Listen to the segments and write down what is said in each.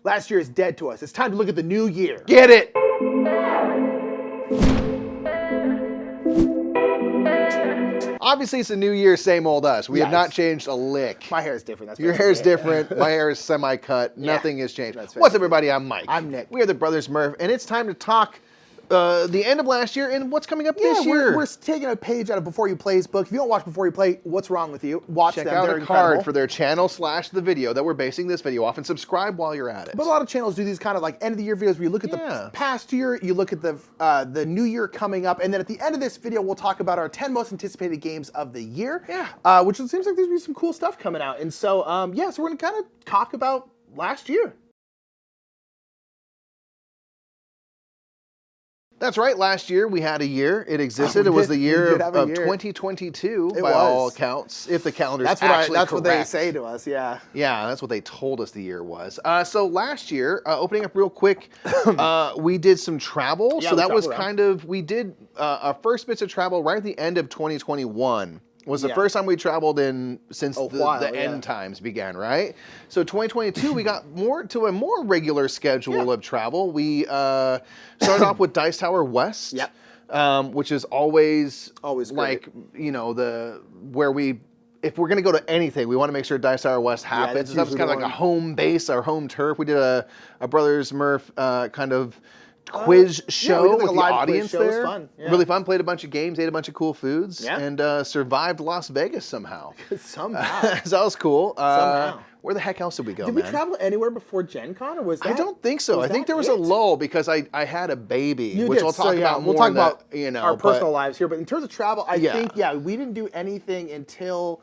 Last year is dead to us. It's time to look at the new year. Get it! Obviously, it's a new year, same old us. We have not changed a lick. My hair is different. That's Your hair is different. My hair is semi-cut. Nothing has changed. What's up, everybody? I'm Mike. I'm Nick. We are the Brothers Murph, and it's time to talk the end of last year and what's coming up this year. We're taking a page out of Before You Play's book. If you don't watch Before You Play, what's wrong with you? Watch them. Check out They're a incredible. card for their channel / the video that we're basing this video off, and subscribe while you're at it. But a lot of channels do these kind of like end of the year videos where you look at the past year, you look at the new year coming up, and then at the end of this video, we'll talk about our 10 most anticipated games of the year. Yeah. Which it seems like there's going to be some cool stuff coming out. And so, so we're going to kind of talk about last year. That's right. Last year we had a year. It existed. It was the year of 2022 by all accounts, if the calendar's actually correct. That's what they say to us. Yeah. Yeah, that's what they told us the year was. So last year, opening up real quick, we did some travel. So that was kind of we did our first bits of travel right at the end of 2021. Was the first time we traveled in since the end times began, right? So 2022, we got to a more regular schedule of travel. We started off with Dice Tower West, which is always like, you know, where we, if we're going to go to anything, we want to make sure Dice Tower West happens. So that was kind of like a home base, our home turf. We did a Brothers Murph kind of quiz show with the audience there. It was fun. Yeah. Really fun. Played a bunch of games, ate a bunch of cool foods, and survived Las Vegas somehow. Somehow. So that was cool. Somehow. Where the heck else did we go, Did we travel anywhere before Gen Con, or was that? I don't think so. I think there was a lull because I had a baby, which we'll talk about more. We'll talk about you know, our personal lives here. But in terms of travel, I think, we didn't do anything until,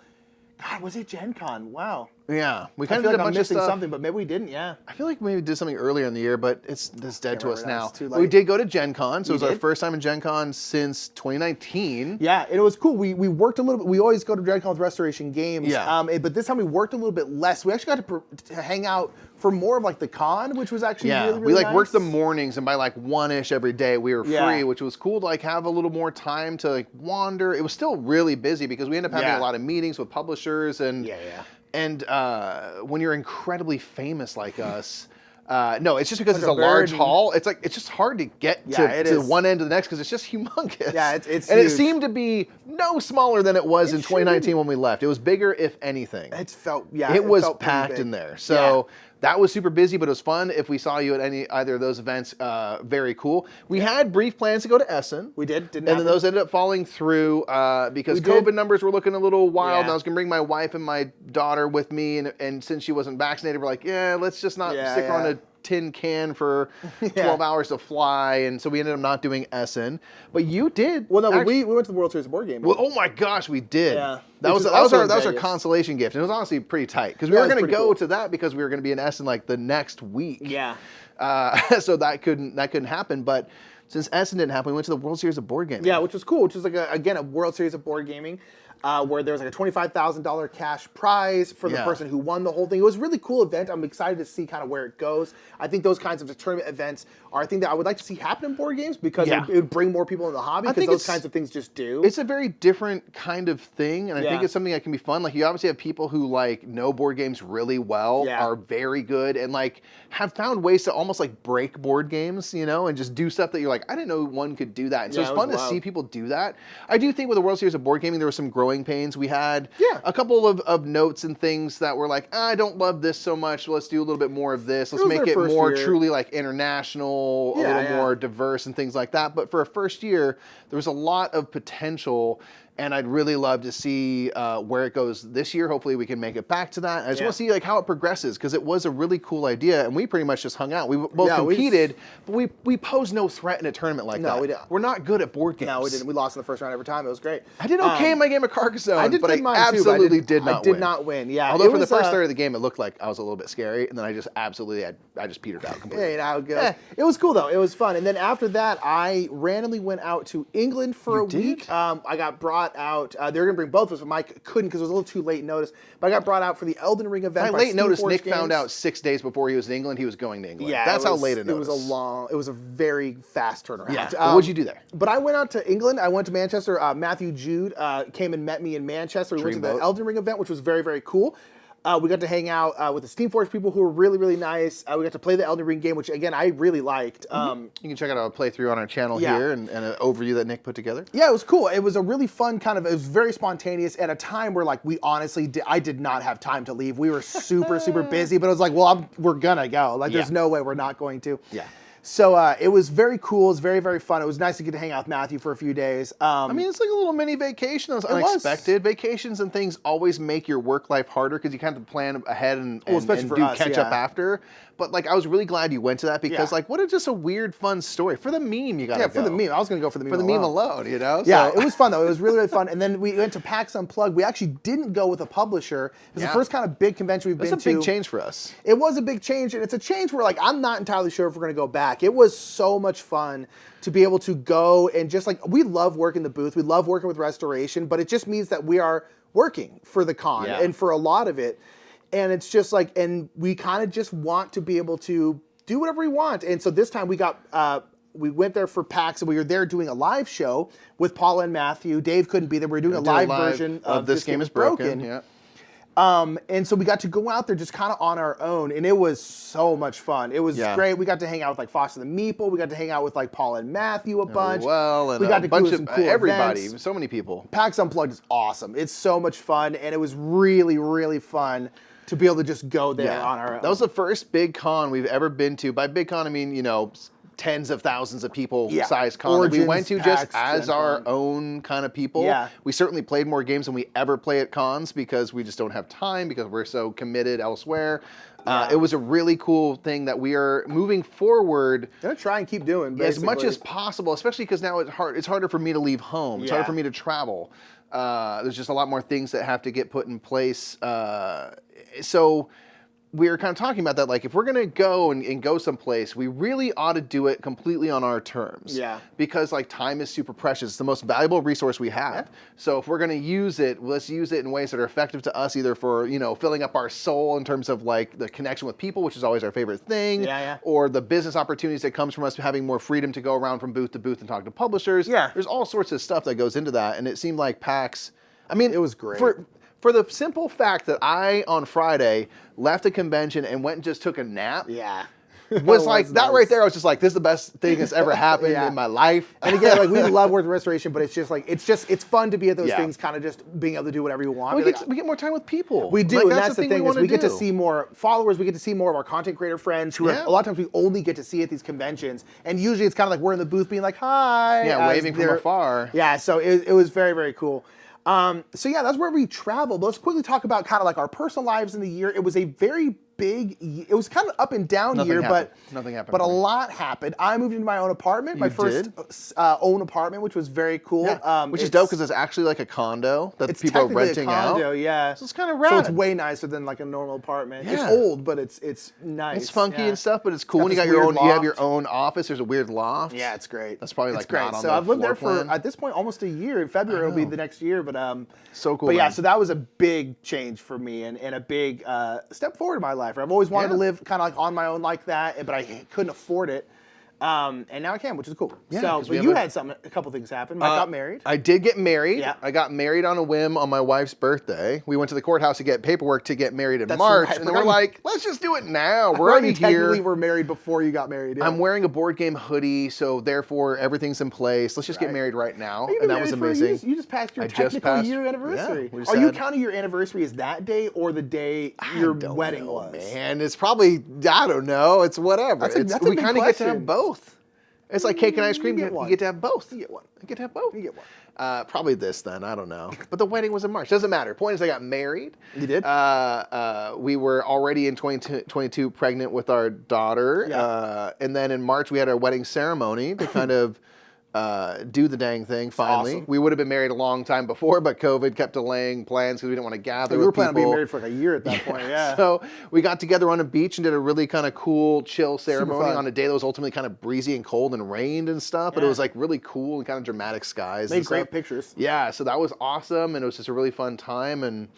God, was it Gen Con? Wow. Yeah, we kind of did a bunch of stuff. Something, but maybe we didn't. Yeah, I feel like maybe we did something earlier in the year, but it's dead to us now. We did go to Gen Con, so it was our first time in Gen Con since 2019. Yeah, and it was cool. We worked a little bit. We always go to Gen Con with Restoration Games. Yeah. But this time we worked a little bit less. We actually got to hang out for more of like the con, which was actually really, really nice. We worked the mornings, and by like 1-ish every day we were free, which was cool to like have a little more time to like wander. It was still really busy because we ended up having a lot of meetings with publishers and And when you're incredibly famous like us, no, it's just because it's a large hall. It's like it's just hard to get to one end to the next because it's just humongous. Yeah, it's and huge. It seemed to be no smaller than it was in 2019 when we left. It was bigger, if anything. It was packed in there. So that was super busy, but it was fun. If we saw you at either of those events, very cool. We had brief plans to go to Essen. We did, and then those ended up falling through because COVID numbers were looking a little wild. And I was gonna bring my wife and my daughter with me, and since she wasn't vaccinated, we're like, let's just not stick her on a tin can for 12 hours to fly, and so we ended up not doing Essen. But you did. Well, no, we went to the World Series of Board Game. Well, oh my gosh, we did. Yeah. That was our consolation gift. And it was honestly pretty tight because we were going to go to that because we were going to be in Essen like the next week. Yeah. So that couldn't happen, but since Essen didn't happen, we went to the World Series of Board Gaming. Yeah, which was cool. Which was like a World Series of Board Gaming. Where there was like a $25,000 cash prize for the person who won the whole thing. It was a really cool event. I'm excited to see kind of where it goes. I think those kinds of tournament events are a thing that I would like to see happen in board games because it would bring more people in the hobby because those kinds of things just do. It's a very different kind of thing, and I think it's something that can be fun. Like you obviously have people who like know board games really well, are very good, and like have found ways to almost like break board games, you know, and just do stuff that you're like, I didn't know one could do that. And so it's fun to see people do that. I do think with the World Series of Board Gaming, there were some growing pains. We had a couple of notes and things that were like, I don't love this so much, so let's do a little bit more of this. Let's make it more truly like international, a little more diverse and things like that. But for a first year, there was a lot of potential, and I'd really love to see where it goes this year. Hopefully we can make it back to that. I just want to see like how it progresses because it was a really cool idea, and we pretty much just hung out. We both competed, but we posed no threat in a tournament like that. We didn't. We're not good at board games. No, we didn't. We lost in the first round every time. It was great. I did okay in my game of Carcassonne, I did but I absolutely did not win. I did not win, yeah. Although for the first third of the game, it looked like I was a little bit scary, and then I just petered out completely. Yeah, you know how it goes. It was cool, though. It was fun. And then after that, I randomly went out to England for a week. I got brought out. They were going to bring both of us, but Mike couldn't because it was a little too late notice. But I got brought out for the Elden Ring event. By late notice, Nick found out 6 days before he was in England, he was going to England. Yeah, that's how late it was. It was a very fast turnaround. Yeah. What'd you do there? But I went out to England. I went to Manchester. Matthew Jude came and met me in Manchester. We went to the Elden Ring event, which was very, very cool. We got to hang out with the Steamforge people who were really, really nice. We got to play the Elden Ring game, which, again, I really liked. You can check out our playthrough on our channel here and an overview that Nick put together. Yeah, it was cool. It was a really fun it was very spontaneous at a time where, like, we honestly, I did not have time to leave. We were super, super busy, but it was like, well, we're going to go. Like, there's no way we're not going to. Yeah. So it was very cool. It was very, very fun. It was nice to get to hang out with Matthew for a few days. I mean, it's like a little mini vacation. That was unexpected. Vacations and things always make your work life harder because you kind of plan ahead and do catch up after. But like, I was really glad you went to that because like, what a just a weird, fun story. For the meme, you got to go. Yeah, for the meme. I was going to go for the meme meme alone, you know? Yeah, it was fun though. It was really, really fun. And then we went to PAX Unplugged. We actually didn't go with a publisher. It was the first kind of big convention we've been to. That's a big change for us. It was a big change, and it's a change where like, I'm not entirely sure if we're going to go back. It was so much fun to be able to go and just like, we love working the booth. We love working with Restoration, but it just means that we are working for the con and for a lot of it. And it's just like, and we kind of just want to be able to do whatever we want. And so this time we went there for PAX and we were there doing a live show with Paula and Matthew. Dave couldn't be there. We were doing a live version of This Game is Broken. Yeah. And so we got to go out there just kind of on our own, and it was so much fun. It was great. We got to hang out with like Foster the Meeple. We got to hang out with like Paul and Matthew a bunch. And we got a bunch of cool everybody. Events. So many people. PAX Unplugged is awesome. It's so much fun, and it was really, really fun to be able to just go there on our own. That was the first big con we've ever been to. By big con, I mean, you know, tens of thousands of people size con that we went to just as our own kind of people. Yeah. We certainly played more games than we ever play at cons because we just don't have time because we're so committed elsewhere. It was a really cool thing that we are moving forward. Gonna try and keep doing basically. As much as possible, especially because now it's harder for me to leave home. It's harder for me to travel. There's just a lot more things that have to get put in place. So we were kind of talking about that, like if we're going to go and go someplace, we really ought to do it completely on our terms. Yeah. Because like time is super precious. It's the most valuable resource we have. Yeah. So if we're going to use it, let's use it in ways that are effective to us, either for, you know, filling up our soul in terms of like the connection with people, which is always our favorite thing. Or the business opportunities that comes from us having more freedom to go around from booth to booth and talk to publishers. Yeah. There's all sorts of stuff that goes into that. And it seemed like PAX, I mean, it was great. For the simple fact that I, on Friday, left a convention and went and just took a nap. Yeah. Was like, that right there, I was just like, this is the best thing that's ever happened in my life. And again, like we love working Restoration, but it's just like, it's fun to be at those things, kind of just being able to do whatever you want. We get more time with people. We do, like, and that's the thing is we get to see more followers, we get to see more of our content creator friends who are, a lot of times we only get to see at these conventions. And usually it's kind of like we're in the booth being like, hi. Yeah, waving from afar. Yeah, so it was very, very cool. So yeah, that's where we traveled. But let's quickly talk about kind of like our personal lives in the year. It was a very big, it was kind of up and down year, but nothing happened. But a lot happened. I moved into my own apartment, my first own apartment, which was very cool. Yeah. Which is dope because it's actually like a condo that people are renting out. Yeah. So it's kind of rad. So it's way nicer than like a normal apartment. Yeah. It's old, but it's nice. It's funky and stuff, but it's cool when you got your own. You have your own office. There's a weird loft. Yeah, it's great. That's probably like not on so I've lived there for at this point almost a year. In February will be the next year, but so cool. But yeah, so that was a big change for me and a big step forward in my life. I've always wanted to live kind of like on my own like that, but I couldn't afford it. And now I can, which is cool. Yeah, so, but you had a couple things happen. Mike got married. I did get married. Yeah. I got married on a whim on my wife's birthday. We went to the courthouse to get paperwork to get married in March, and then we're like, let's just do it now. We're already here. Technically, were married before you got married. Yeah. I'm wearing a board game hoodie, so therefore everything's in place. Let's just get married right now, and that was amazing. You just passed your technical year anniversary. Yeah, are you counting your anniversary as that day or the day your wedding was? Man, it's probably, I don't know. It's whatever. We kind of get to have both. It's like cake and ice cream. You get to have both. You get one. You get to have both. You get one. Probably this then. I don't know. But the wedding was in March. Doesn't matter. Point is, I got married. You did? We were already in 2022 pregnant with our daughter. Yeah. And then in March, we had our wedding ceremony to kind of do the dang thing finally. Awesome. We would have been married a long time before, but COVID kept delaying plans because we didn't want to gather with people. We were planning on being married for like a year at that point, yeah. So we got together on a beach and did a really kind of cool, chill ceremony on a day that was ultimately kind of breezy and cold and rained and stuff, but it was like really cool and kind of dramatic skies. Made great pictures. Yeah, so that was awesome, and it was just a really fun time. And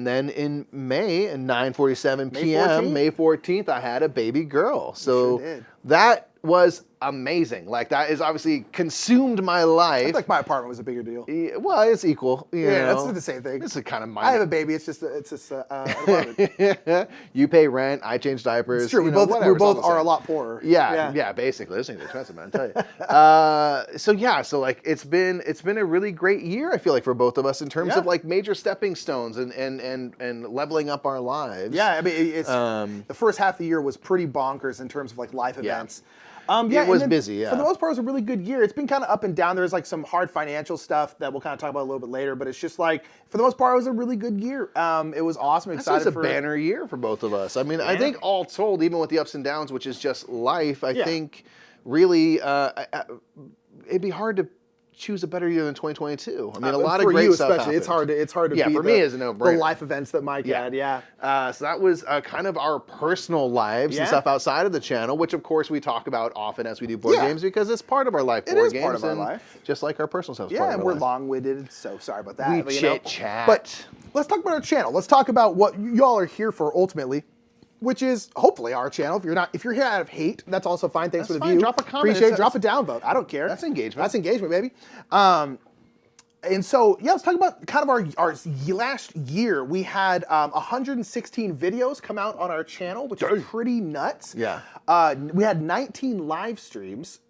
then in May, at 9:47 p.m., May 14th, I had a baby girl. So that was amazing. Like that is obviously consumed my life. I feel like my apartment was a bigger deal. Yeah, well, it's equal. You know. That's the same thing. It's a kind of I have a baby. It's just an apartment. You pay rent. I change diapers. It's true. We know, both are a lot poorer. Yeah. Basically, this thing's expensive, man. I tell you. So like it's been a really great year. I feel like for both of us in terms of like major stepping stones and leveling up our lives. Yeah, I mean, it's the first half of the year was pretty bonkers in terms of like life events. It was busy, yeah. For the most part, it was a really good year. It's been kind of up and down. There's like some hard financial stuff that we'll kind of talk about a little bit later, but it's just like, for the most part, it was a really good year. It was awesome. Excited for a banner year for both of us. I mean, I think all told, even with the ups and downs, which is just life, I think really it'd be hard to choose a better year than 2022. I mean, a lot of great stuff happened. It's hard to beat for me as a no-brainer. The life events that Mike had, so that was kind of our personal lives and stuff outside of the channel, which of course we talk about often as we do board games because it's part of our life. It is part of our life, just like our personal stuff. Yeah, and we're long-winded, so sorry about that. We chit-chat. But let's talk about our channel. Let's talk about what y'all are here for ultimately, which is hopefully our channel. If you're here out of hate, that's also fine. Thanks for the view. Drop a comment. Appreciate it. Drop a downvote. I don't care. That's engagement. That's engagement, baby. And so, let's talk about kind of our last year. We had 116 videos come out on our channel, which is pretty nuts. Yeah. We had 19 live streams.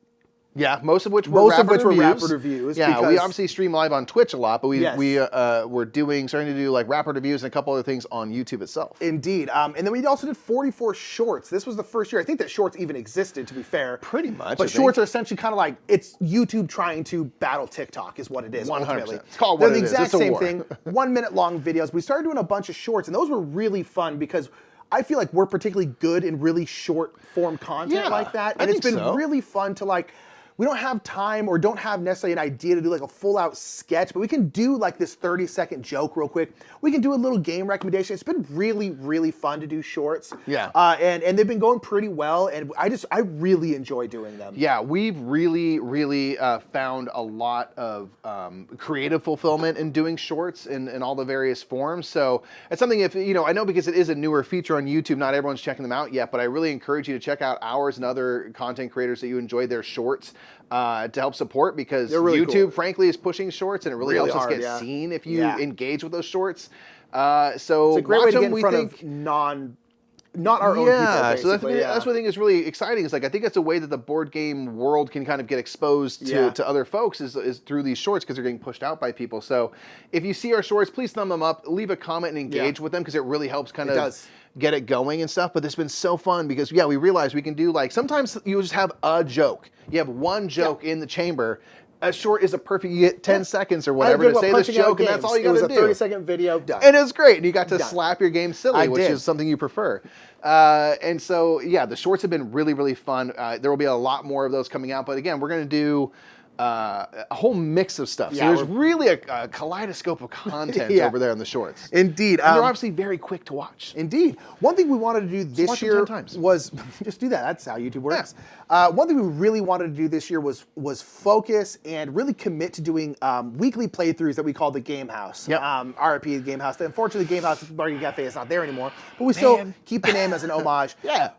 Yeah, most of which were rapid reviews. Yeah, we obviously stream live on Twitch a lot, but we're starting to do like rapid reviews and a couple other things on YouTube itself. Indeed, and then we also did 44 shorts. This was the first year I think that shorts even existed, to be fair. Pretty much. But shorts are essentially kind of like it's YouTube trying to battle TikTok, is what it is. 100%. Ultimately. It's called what it is. They're the exact same thing. 1 minute long videos. We started doing a bunch of shorts, and those were really fun because I feel like we're particularly good in really short form content like that, and it's been really fun to like. We don't have time or don't have necessarily an idea to do like a full out sketch, but we can do like this 30-second joke real quick. We can do a little game recommendation. It's been really, really fun to do shorts. Yeah. And they've been going pretty well, and I really enjoy doing them. Yeah, we've really, really found a lot of creative fulfillment in doing shorts in all the various forms. So it's something I know because it is a newer feature on YouTube, not everyone's checking them out yet, but I really encourage you to check out ours and other content creators that you enjoy their shorts. To help support because really YouTube, frankly, is pushing shorts and it really helps us get seen if you engage with those shorts. So it's a great way to get in front of not our own people, so that's what I think is really exciting. Is like I think that's a way that the board game world can kind of get exposed to other folks is through these shorts because they're getting pushed out by people. So if you see our shorts, please thumb them up, leave a comment and engage with them because it really helps kind of get it going and stuff. But it's been so fun because we realize we can do like sometimes you just have a joke. You have one joke in the chamber. A short is a perfect, you get 10 seconds or whatever to say this joke, and that's all you got to do. It was a 30-second video, done. And it was great, and you got to slap your game silly, which is something you prefer. And so, the shorts have been really, really fun. There will be a lot more of those coming out, but again, we're going to do a whole mix of stuff. So there's really a kaleidoscope of content over there on the shorts. Indeed. And they're obviously very quick to watch. Indeed. One thing we wanted to do this year was just do that. That's how YouTube works. One thing we really wanted to do this year was focus and really commit to doing weekly playthroughs that we call the Game House. RIP the Game House. Unfortunately, the Game House Board Game Cafe is not there anymore, but we still keep the name as an homage.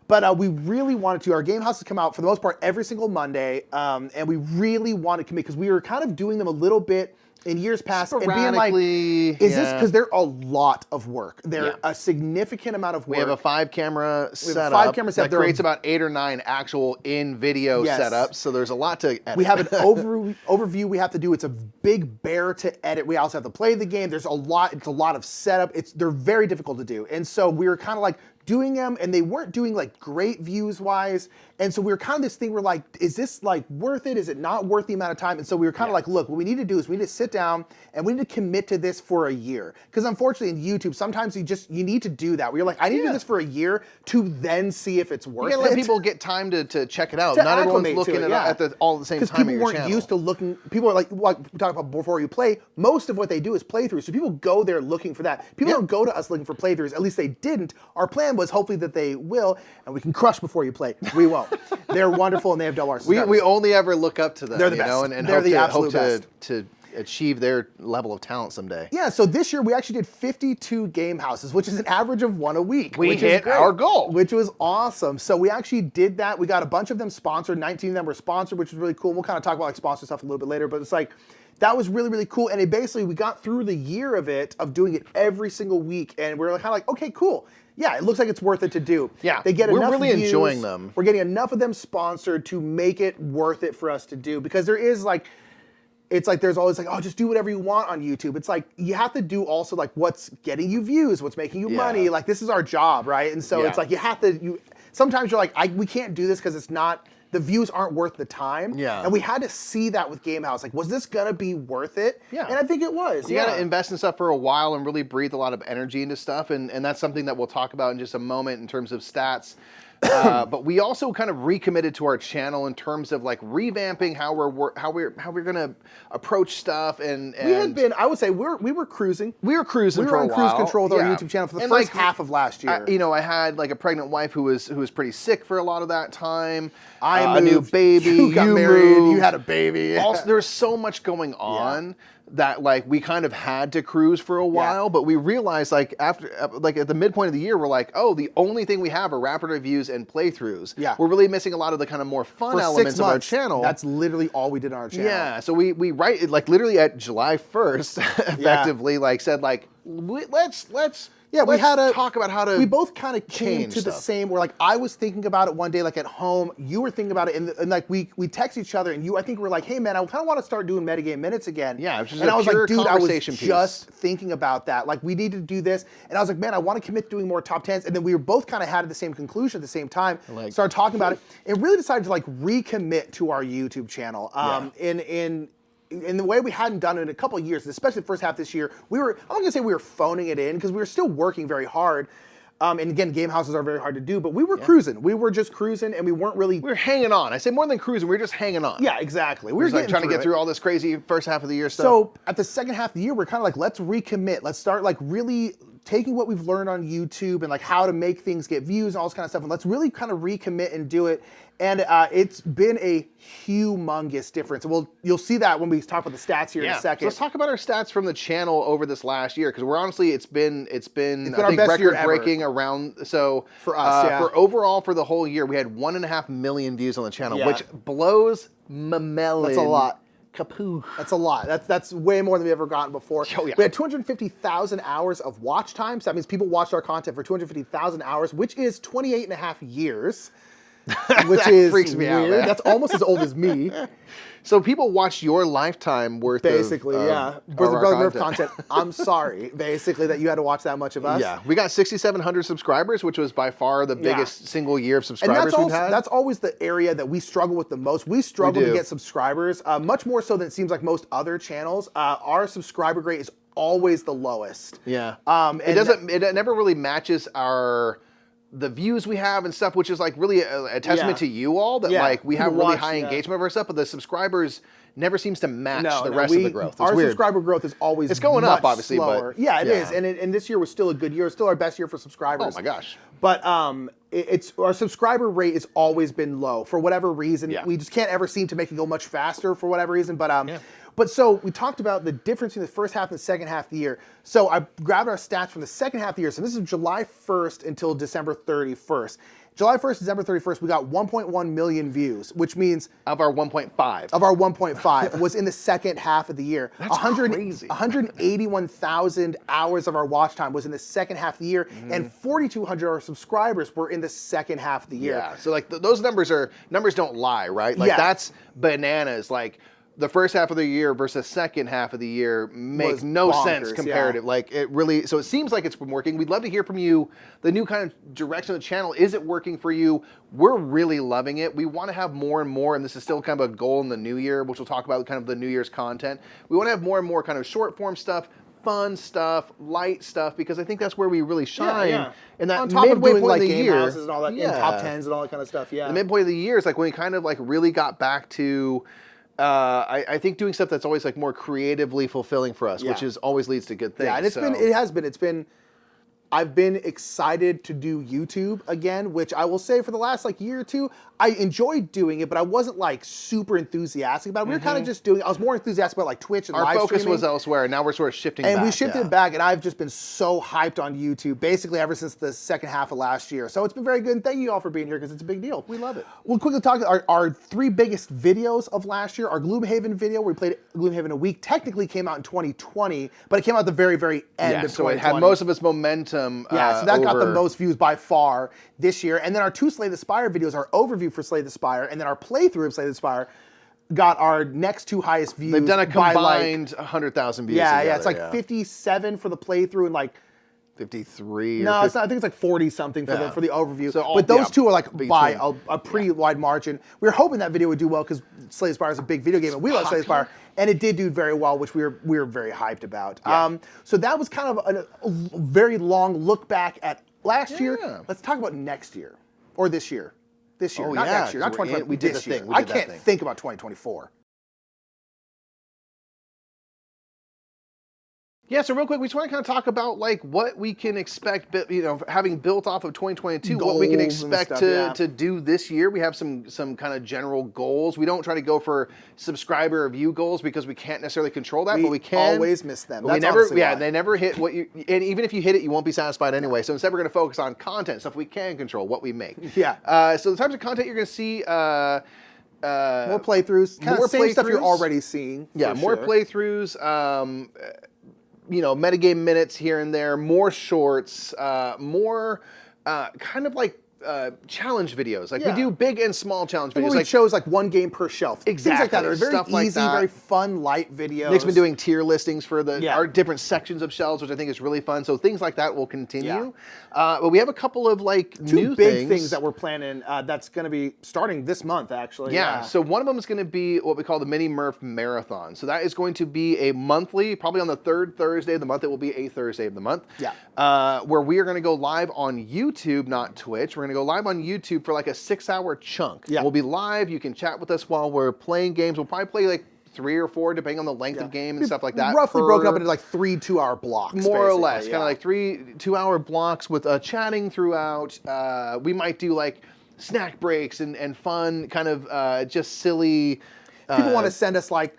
But we really wanted to. Our Game House has come out for the most part every single Monday, and we really want to commit because we were kind of doing them a little bit in years past and being like, is this because they're a lot of work? They're a significant amount of work. We have a 5-camera setup. That creates about 8 or 9 actual in-video setups. So there's a lot to edit. We have an overview we have to do. It's a big bear to edit. We also have to play the game. There's a lot. It's a lot of setup. They're very difficult to do. And so we were kind of like doing them, and they weren't doing like great views wise. And so we were kind of this thing where like, is this like worth it? Is it not worth the amount of time? And so we were kind of like, look, what we need to do is we need to sit down and we need to commit to this for a year. Because unfortunately in YouTube, sometimes you need to do that. Where you're like, I need to do this for a year to then see if it's worth it. You gotta let people get time to check it out. Not everyone's looking at it all at the same time. Because people weren't used to looking, people are like we talked about before you play, most of what they do is playthroughs. So people go there looking for that. People don't go to us looking for playthroughs. At least they didn't. Our plan was hopefully that they will, and we can crush before you play. We won't. They're wonderful and they have double R. We only ever look up to them. They're the best. And they're hope the to, absolute hope best. to achieve their level of talent someday. Yeah, so this year we actually did 52 game houses, which is an average of one a week. We hit our goal. Which was awesome. So we actually did that. We got a bunch of them sponsored. 19 of them were sponsored, which was really cool. We'll kind of talk about like sponsor stuff a little bit later, but it's like, that was really, really cool. And it basically, we got through the year of it, of doing it every single week. And we're kind of like, okay, cool. Yeah, it looks like it's worth it to do. Yeah, they get enough we're really views, enjoying them. We're getting enough of them sponsored to make it worth it for us to do. Because there is like, it's like there's always like, oh, just do whatever you want on YouTube. It's like, you have to do also like what's getting you views, what's making you money. Like, this is our job, right? And so it's like, you have to, sometimes you're like, we can't do this because it's not, the views aren't worth the time. Yeah. And we had to see that with Game House. Like, was this going to be worth it? Yeah. And I think it was. You got to invest in stuff for a while and really breathe a lot of energy into stuff. And that's something that we'll talk about in just a moment in terms of stats. But we also kind of recommitted to our channel in terms of like revamping how we're gonna approach stuff. And we had been, I would say, we were cruising. We were cruising. We for were a on while. cruise control with our YouTube channel for the first half of last year. I had like a pregnant wife who was pretty sick for a lot of that time. I moved, a new baby. You got married. You had a baby. Also, there's so much going on. That like we kind of had to cruise for a while, but we realized like after like at the midpoint of the year, we're like, oh, the only thing we have are rapid reviews and playthroughs. Yeah, we're really missing a lot of the kind of more fun elements of our channel. That's literally all we did on our channel. Yeah, so we write like literally at July 1st, effectively like said like let's we had to talk about how to. We both kind of came to the stuff. same. Where like I was thinking about it one day, like at home. You were thinking about it, and like we text each other, and I think we're like, hey man, I kind of want to start doing metagame minutes again. Yeah, which is and a I was like, pure dude, I was conversation piece. just thinking about that. Like we need to do this, and I was like, man, I want to commit to doing more top 10s. And then we were both kind of had the same conclusion at the same time. Like, started talking about it, and really decided to like recommit to our YouTube channel. In the way we hadn't done it in a couple of years, especially the first half this year, I'm not gonna say we were phoning it in because we were still working very hard. And again, game houses are very hard to do, but we were cruising. We were just cruising, and we weren't really. We were hanging on. I say more than cruising. We were just hanging on. Yeah, exactly. We were like trying to get through all this crazy first half of the year stuff. So at the second half of the year, we're kind of like, let's recommit. Let's start like really taking what we've learned on YouTube and like how to make things get views and all this kind of stuff, and let's really kind of recommit and do it. And it's been a humongous difference. You'll see that when we talk about the stats here in a second. So let's talk about our stats from the channel over this last year, because we're honestly, it's been I think our best year record breaking around. So for us, for overall for the whole year, we had 1.5 million views on the channel, which blows my melon. That's a lot. Kapoo. That's a lot. That's way more than we've ever gotten before. Oh, yeah. We had 250,000 hours of watch time. So that means people watched our content for 250,000 hours, which is 28 and a half years. Which is freaks me weird. out, man. That's almost as old as me. So people watched your lifetime worth basically, of Brother Nerf content. I'm sorry, basically, that you had to watch that much of us. Yeah, we got 6,700 subscribers, which was by far the biggest single year of subscribers we've had. That's always the area that we struggle with the most. We struggle to get subscribers, much more so than it seems like most other channels. Our subscriber rate is always the lowest. Yeah, it never really matches the views we have and stuff, which is like really a testament to you all that like we have really high engagement of our stuff, but the subscribers never seems to match the rest of the growth. Our subscriber growth is always going up, obviously, slower. but yeah, it is, and this year was still a good year. It's still our best year for subscribers. Oh my gosh! But it's our subscriber rate has always been low for whatever reason. We just can't ever seem to make it go much faster for whatever reason. But But so we talked about the difference between the first half and the second half of the year. So I grabbed our stats from the second half of the year. So this is July 1st until December 31st. July 1st, December 31st, we got 1.1 million views, which means... Of our 1.5. Of our 1.5 was in the second half of the year. That's crazy. 181,000 hours of our watch time was in the second half of the year, and 4,200 of our subscribers were in the second half of the year. Yeah, so like those numbers don't lie, right? Like that's bananas. Like... The first half of the year versus second half of the year makes no sense comparative. Like it really, so it seems like it's been working. We'd love to hear from you. The new kind of direction of the channel, is it working for you? We're really loving it. We want to have more and more, and this is still kind of a goal in the new year, which we'll talk about kind of the New Year's content. We want to have more and more kind of short form stuff, fun stuff, light stuff, because I think that's where we really shine. And that on top of doing like game year, houses and all that, and top 10s and all that kind of stuff. Yeah. The midpoint of the year is like when we kind of like really got back to. I think doing stuff that's always like more creatively fulfilling for us, which is always leads to good things. Yeah, and it's been I've been excited to do YouTube again, which I will say for the last like year or two, I enjoyed doing it, but I wasn't like super enthusiastic about it. We were kind of just doing, I was more enthusiastic about like Twitch and live streaming. Our focus was elsewhere, and now we're sort of shifting back. And we shifted back, and I've just been so hyped on YouTube, basically ever since the second half of last year. So it's been very good, and thank you all for being here, because it's a big deal. We love it. We'll quickly talk our 3 biggest videos of last year. Our Gloomhaven video, where we played Gloomhaven a week, technically came out in 2020, but it came out at the very, very end of 2020. So it had most of its momentum. Yeah, so that got the most views by far this year. And then our 2 Slay the Spire videos, our overview for Slay the Spire, and then our playthrough of Slay the Spire, got our next 2 highest views. They've done a combined 100,000 views. Yeah, together, it's like 57 for the playthrough and like 53. No, it's not. I think it's like 40 something for the overview. So but those 2 are like by a pretty wide margin. We were hoping that video would do well because Slay the Spire is a big video game, and we love Slay the Spire, and it did do very well, which we were very hyped about. Yeah. So that was kind of a very long look back at last year. Let's talk about next year or this year. This year, not next year, not 2020. We did the thing. I can't think about 2024. Yeah, so real quick, we just want to kind of talk about like what we can expect, having built off of 2022, what we can expect to do this year. We have some kind of general goals. We don't try to go for subscriber or view goals because we can't necessarily control that, but we can always miss them. That's they never hit what you, and even if you hit it, you won't be satisfied anyway. So instead, we're going to focus on content, stuff we can control, what we make. Yeah. So the types of content you're going to see. More playthroughs, more same stuff you're already seeing. Yeah, more playthroughs. Metagame minutes here and there, more shorts, more kind of like challenge videos. Like we do big and small challenge videos. We chose like 1 game per shelf. Exactly. Things like that. They're very Stuff easy, like very fun, light videos. Nick's been doing tier listings for our different sections of shelves, which I think is really fun. So things like that will continue. But we have a couple of like two big things that we're planning that's going to be starting this month, actually. Yeah. So one of them is going to be what we call the Mini Murph Marathon. So that is going to be a monthly, probably on the 3rd Thursday of the month. It will be a Thursday of the month. Yeah. Where we are going to go live on YouTube, not Twitch. We're going to go live on YouTube for like a 6-hour chunk. Yeah. We'll be live. You can chat with us while we're playing games. We'll probably play like 3 or 4, depending on the length of game and stuff like that. Roughly broken up into like 3 2-hour blocks. More or less. Kind of like 3 2-hour blocks with chatting throughout. We might do like snack breaks and fun, kind of just silly. People want to send us like,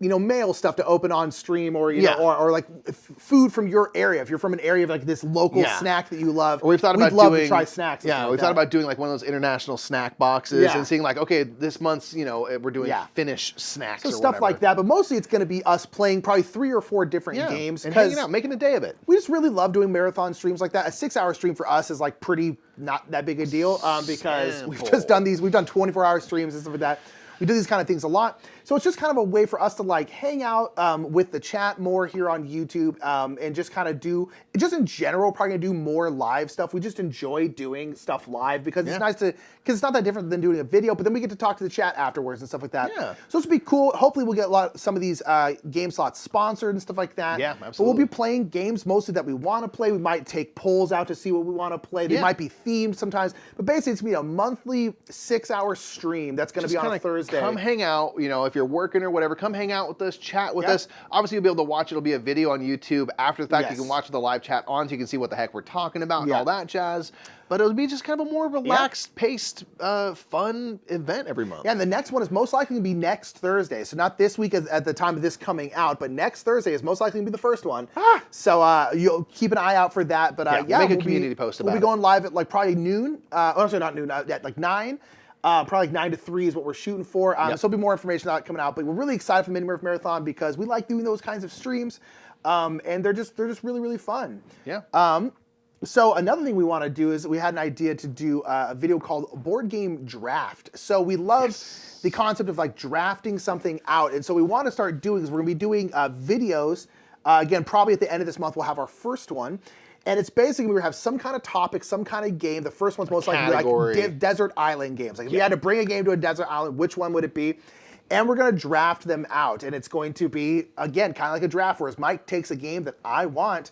mail stuff to open on stream, or or like food from your area. If you're from an area of like this local snack that you love, or we've thought about we'd love to try snacks. Yeah, we've thought about doing like one of those international snack boxes and seeing like, okay, this month's we're doing Finnish snacks, so or stuff like that. But mostly it's going to be us playing probably 3 or 4 different games and hanging out, making a day of it. We just really love doing marathon streams like that. A 6-hour stream for us is like pretty not that big a deal because we've just done these. We've done 24-hour streams and stuff like that. We do these kind of things a lot. So it's just kind of a way for us to like hang out with the chat more here on YouTube and just kind of do, just in general, probably gonna do more live stuff. We just enjoy doing stuff live because it's nice because it's not that different than doing a video, but then we get to talk to the chat afterwards and stuff like that. Yeah. So it's be cool. Hopefully we'll get some of these game slots sponsored and stuff like that. Yeah, absolutely. But we'll be playing games mostly that we want to play. We might take polls out to see what we want to play. They might be themed sometimes, but basically it's gonna be a monthly 6-hour stream that's gonna be on a Thursday. Come hang out, if you're working or whatever, come hang out with us, chat with us. Obviously, you'll be able to watch it. It'll be a video on YouTube after the fact. You can watch the live chat on, so you can see what the heck we're talking about and all that jazz. But it'll be just kind of a more relaxed, paced, fun event every month. Yeah, and the next one is most likely to be next Thursday. So not this week at the time of this coming out, but next Thursday is most likely to be the first one. So you'll keep an eye out for that. But we'll make a community post about it. We'll be going live at like probably noon. Sorry, not noon. At like 9. Probably like 9 to 3 is what we're shooting for. So there'll be more information on that coming out. But we're really excited for Mini Murph Marathon because we like doing those kinds of streams, and they're just really, really fun. Yeah. So another thing we want to do is we had an idea to do a video called Board Game Draft. So we love the concept of like drafting something out, and so we want to start doing is we're going to be doing videos. Again, probably at the end of this month we'll have our first one. And it's basically we have some kind of topic, some kind of game. The first one's most likely like desert island games. Like if you had to bring a game to a desert island, which one would it be? And we're going to draft them out. And it's going to be, again, kind of like a draft, whereas Mike takes a game that I want.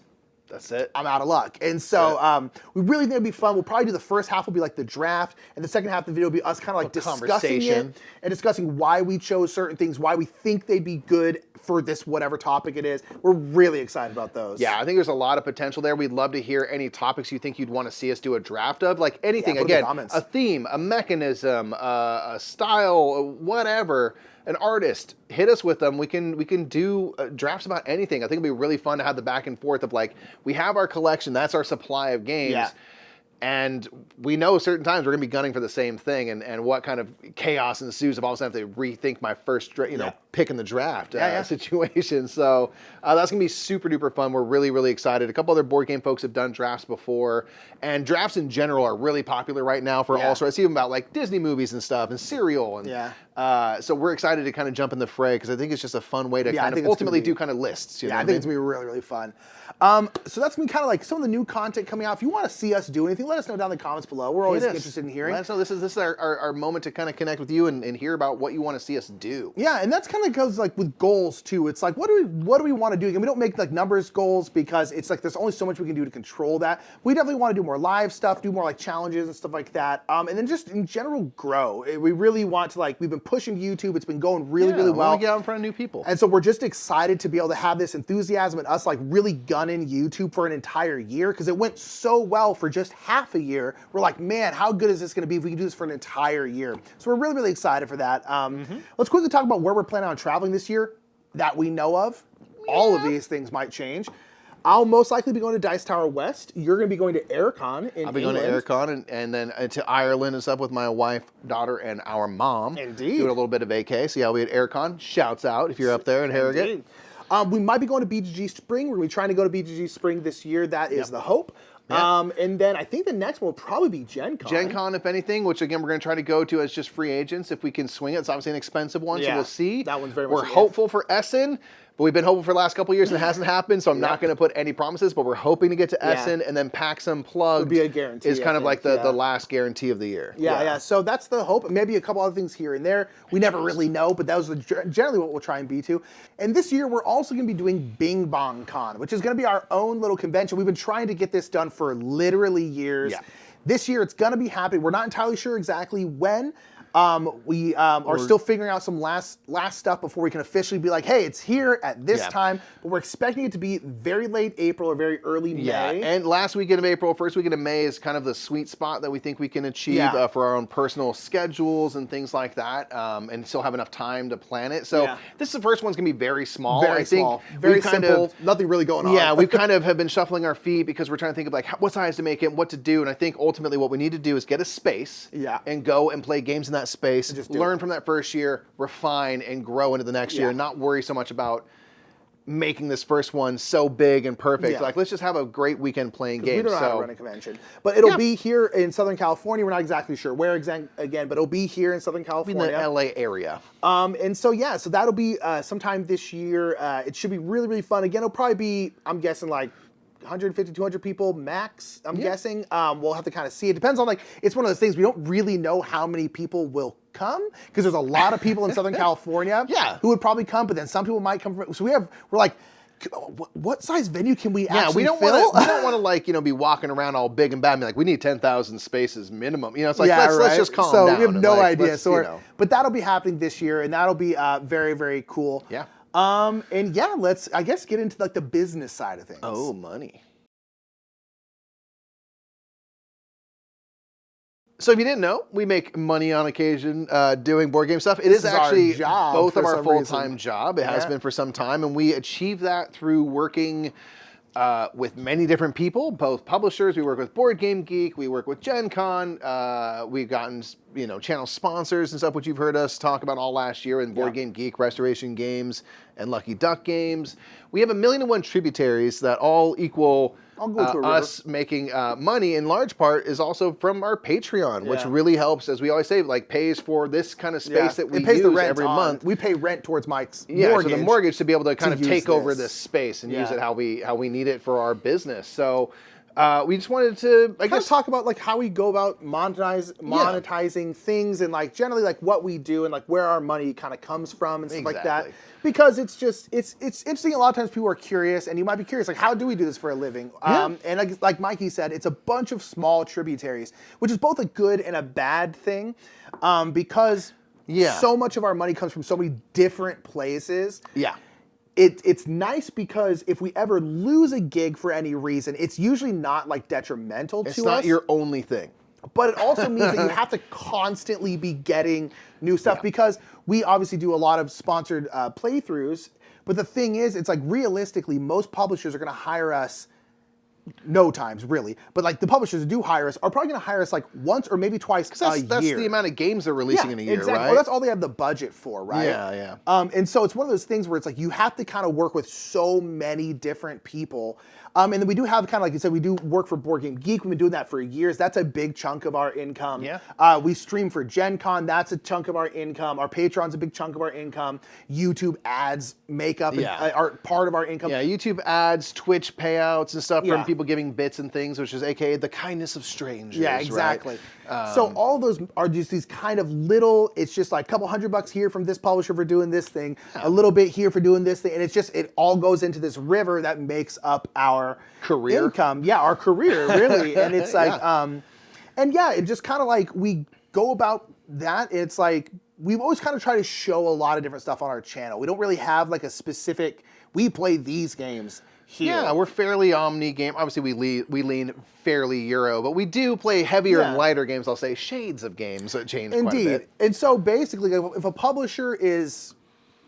That's it. I'm out of luck. And so we really think it'll be fun. We'll probably do the first half will be like the draft, and the second half of the video will be us kind of like discussing it and discussing why we chose certain things, why we think they'd be good for this whatever topic it is. We're really excited about those. Yeah, I think there's a lot of potential there. We'd love to hear any topics you think you'd want to see us do a draft of, like anything. Again, a theme, a mechanism, a style, whatever. An artist, hit us with them. We can do drafts about anything. I think it'll be really fun to have the back and forth of like, we have our collection, that's our supply of games. Yeah. And we know certain times we're going to be gunning for the same thing, and what kind of chaos ensues if all of a sudden I have to rethink my first, pick in the draft situation. So that's going to be super duper fun. We're really, really excited. A couple other board game folks have done drafts before, and drafts in general are really popular right now for all sorts. Even about like Disney movies and stuff, and cereal, and so we're excited to kind of jump in the fray because I think it's just a fun way to kind of ultimately do kind of lists. You know I think it's going to be really, really fun. So that's going to be kind of like some of the new content coming out. If you want to see us do anything, let us know down in the comments below. We're always interested in hearing. Let us know. This is our moment to kind of connect with you and hear about what you want to see us do. Yeah, and that's kind of goes like with goals too. It's like, what do we want to do? And we don't make like numbers goals because it's like there's only so much we can do to control that. We definitely want to do more live stuff, do more like challenges and stuff like that. And then just in general grow. We really want to we've been pushing YouTube. It's been going really, really well. We want to get out in front of new people. And so we're just excited to be able to have this enthusiasm and us like really gunning YouTube for an entire year because it went so well for just half a year. We're like, man, how good is this going to be if we can do this for an entire year? So we're really, really excited for that. Let's quickly talk about where we're planning on traveling this year that we know of. Yeah. All of these things might change. I'll most likely be going to Dice Tower West. You're going to be going to Aircon in I'll be England. going to Aircon and then to Ireland and stuff with my wife, daughter, and our mom. Indeed. Doing a little bit of vacay. So yeah, I'll be at Aircon. Shouts out if you're up there in Harrogate. Indeed. We might be going to BGG Spring. We're going to be trying to go to BGG Spring this year. That is the hope. And then I think the next one will probably be Gen Con. Gen Con, if anything, which again, we're going to try to go to as just free agents if we can swing it. It's obviously an expensive one, so we'll see. That one's very much We're hopeful for Essen, but we've been hopeful for the last couple of years and it hasn't happened, so I'm not going to put any promises, but we're hoping to get to Essen, and then PAX Unplugged would be a guarantee, is kind of like the last guarantee of the year. Yeah. So that's the hope. Maybe a couple other things here and there. We never really know, but that was generally what we'll try and be to. And this year, we're also going to be doing Bing Bong Con, which is going to be our own little convention. We've been trying to get this done for literally years. Yeah. This year, it's going to be happening. We're not entirely sure exactly when. We are still figuring out some last stuff before we can officially be like, hey, it's here at this time. But we're expecting it to be very late April or very early May. Yeah, and last weekend of April, first weekend of May is kind of the sweet spot that we think we can achieve for our own personal schedules and things like that, and still have enough time to plan it. So this is the first one's going to be very small. Very small. Very simple. Nothing really going on. Yeah, we kind of have been shuffling our feet because we're trying to think of like what size to make it, what to do. And I think ultimately what we need to do is get a space and go and play games in that space, just learn from that first year, refine, and grow into the next year, and not worry so much about making this first one so big and perfect. Like, let's just have a great weekend playing games. We don't know how to run a convention. But it'll be here in Southern California. We're not exactly sure where again, but it'll be here in Southern California. In the LA area. And so, so that'll be sometime this year. It should be really, really fun. Again, it'll probably be, I'm guessing, like 150, 200 people max, I'm guessing. We'll have to kind of see. It depends on, it's one of those things, we don't really know how many people will come because there's a lot of people in Southern California who would probably come, but then some people might come from, so we're like, what size venue can we actually fill? We don't want to be walking around all big and bad and be like, we need 10,000 spaces minimum. It's like, let's just calm down. So we have no idea. But that'll be happening this year, and that'll be very, very cool. Yeah. Let's, I guess, get into the business side of things. Oh, money. So if you didn't know, we make money on occasion doing board game stuff. It is actually both of our full-time job. It has been for some time, and we achieve that through working with many different people, both publishers. We work with Board Game Geek. We work with Gen Con. We've gotten channel sponsors and stuff, which you've heard us talk about all last year in Board Game Geek, Restoration Games, and Lucky Duck Games. We have 1,000,001 tributaries that all equal us making money. In large part is also from our Patreon, which really helps, as we always say, pays for this kind of space that we use every month. We pay rent towards Mike's mortgage. So the mortgage to be able to kind of take over this space and use it how we need it for our business. So we just wanted to, I guess, talk about like how we go about monetizing things and like generally like what we do and like where our money kind of comes from and stuff like that. Because it's just it's interesting. A lot of times people are curious, and you might be curious like, how do we do this for a living? And like Mikey said, it's a bunch of small tributaries, which is both a good and a bad thing, because so much of our money comes from so many different places. Yeah. It's nice because if we ever lose a gig for any reason, it's usually not like detrimental to us. It's not your only thing. But it also means that you have to constantly be getting new stuff because we obviously do a lot of sponsored playthroughs. But the thing is, it's like realistically, most publishers are going to hire us no times really, but like the publishers who do hire us are probably going to hire us like once or maybe twice a year. That's the amount of games they're releasing in a year, right? Well, that's all they have the budget for, right? Yeah. And so it's one of those things where it's like you have to kind of work with so many different people. And then we do have kind of like you said, we do work for Board Game Geek. We've been doing that for years. That's a big chunk of our income. Yeah. We stream for Gen Con. That's a chunk of our income. Our Patreon's a big chunk of our income. YouTube ads make up are part of our income. Yeah, YouTube ads, Twitch payouts and stuff from people giving bits and things, which is aka the kindness of strangers. Yeah, exactly. Right? So all those are just these kind of little, it's just like a couple $100 here from this publisher for doing this thing, a little bit here for doing this thing, and it's just, it all goes into this river that makes up our career income. Yeah, our career, really. And it's like, it just kind of like, we go about that. It's like, we've always kind of tried to show a lot of different stuff on our channel. We don't really have like a specific, we play these games here. Yeah, we're fairly omni game. Obviously, we lean fairly Euro, but we do play heavier and lighter games. I'll say shades of games that change quite a bit. And so basically, if a publisher is